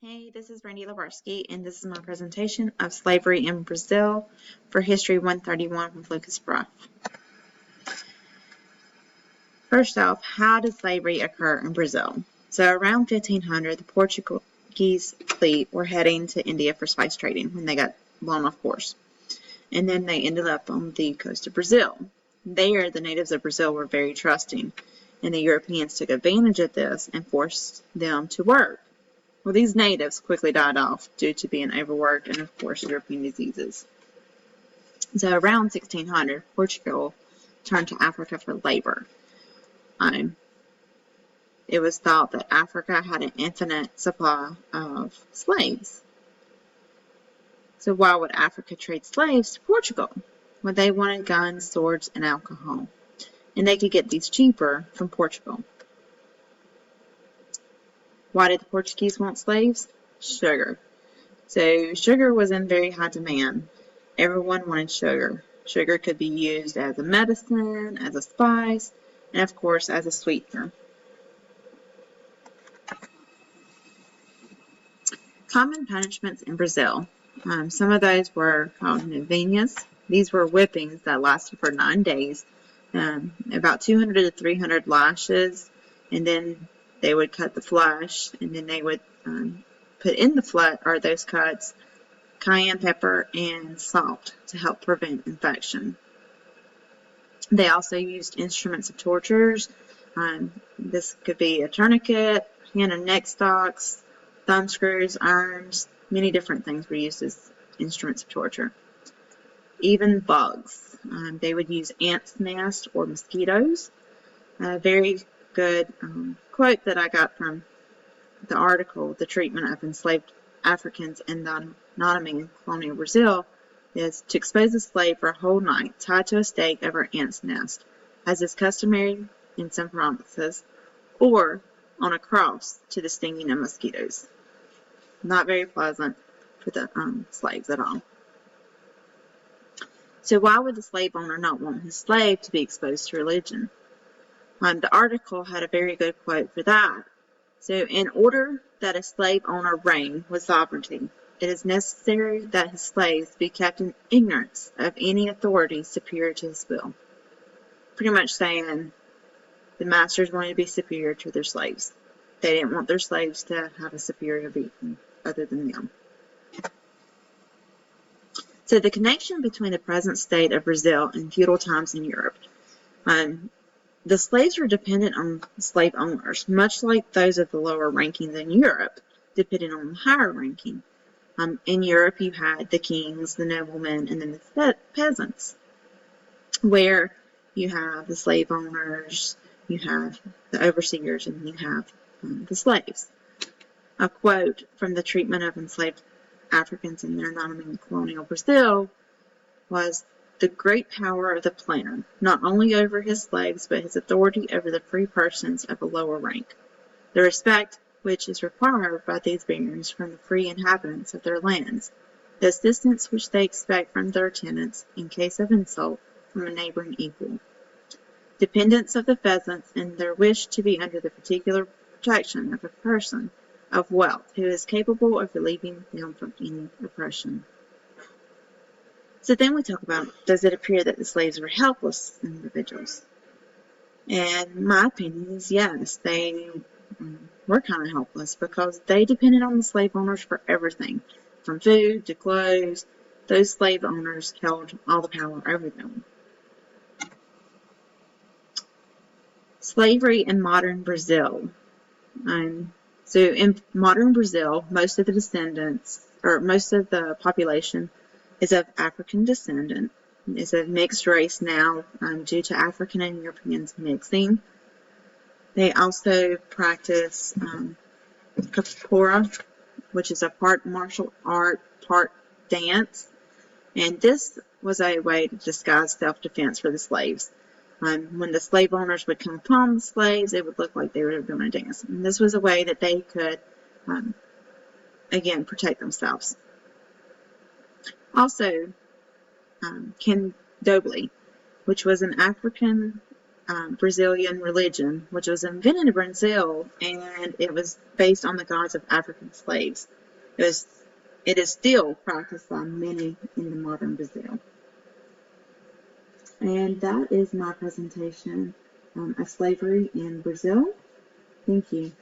Hey, this is Randy Lebarsky, and this is my presentation of Slavery in Brazil for History 131 with Lucas Bruff. First off, how did slavery occur in Brazil? So around 1500, the Portuguese fleet were heading to India for spice trading when they got blown off course. And then they ended up on the coast of Brazil. There, the natives of Brazil were very trusting, and the Europeans took advantage of this and forced them to work. Well, these natives quickly died off due to being overworked and, of course, European diseases. So around 1600, Portugal turned to Africa for labor. It was thought that Africa had an infinite supply of slaves. So why would Africa trade slaves to Portugal? Well, they wanted guns, swords, and alcohol. And they could get these cheaper from Portugal. Why did the Portuguese want slaves? Sugar. So sugar was in very high demand. Everyone wanted sugar. Sugar could be used as a medicine, as a spice, and of course as a sweetener. Common punishments in Brazil. Some of those were called novenas. These were whippings that lasted for 9 days, about 200 to 300 lashes, and then they would cut the flesh, and then they would put in the flesh or those cuts cayenne pepper and salt to help prevent infection. They also used instruments of tortures. This could be a tourniquet, hand and neck stocks, thumb screws, irons, many different things were used as instruments of torture. Even bugs. They would use ants' nests or mosquitoes. Very good quote that I got from the article, The Treatment of Enslaved Africans in the Anatomy in Colonial Brazil, is to expose a slave for a whole night, tied to a stake over an ant's nest, as is customary in some provinces, or on a cross to the stinging of mosquitoes. Not very pleasant for the slaves at all. So why would the slave owner not want his slave to be exposed to religion? The article had a very good quote for that. So, in order that a slave owner reign with sovereignty, it is necessary that his slaves be kept in ignorance of any authority superior to his will. Pretty much saying the masters wanted to be superior to their slaves. They didn't want their slaves to have a superior being other than them. So, the connection between the present state of Brazil and feudal times in Europe. The slaves were dependent on slave owners, much like those of the lower rankings in Europe depended on the higher ranking. In Europe, you had the kings, the noblemen, and then the peasants, where you have the slave owners, you have the overseers, and you have the slaves. A quote from The Treatment of Enslaved Africans in their Anatomy in Colonial Brazil was, "The great power of the planter, not only over his slaves, but his authority over the free persons of a lower rank. The respect which is required by these beings from the free inhabitants of their lands. The assistance which they expect from their tenants in case of insult from a neighboring equal. Dependence of the peasants in their wish to be under the particular protection of a person of wealth who is capable of relieving them from any oppression." So then we talk about, does it appear that the slaves were helpless individuals? And my opinion is yes, they were kind of helpless because they depended on the slave owners for everything, from food to clothes. Those slave owners held all the power over them. Slavery in modern Brazil. So in modern Brazil, most of the population is of African descent. It's a mixed race now due to African and Europeans mixing. They also practice capoeira, which is a part martial art, part dance. And this was a way to disguise self-defense for the slaves. When the slave owners would come upon the slaves, it would look like they were doing a dance. And this was a way that they could, again, protect themselves. Also, Candomblé, which was an African Brazilian religion, which was invented in Brazil, and it was based on the gods of African slaves. It is still practiced by many in the modern Brazil. And that is my presentation of slavery in Brazil. Thank you.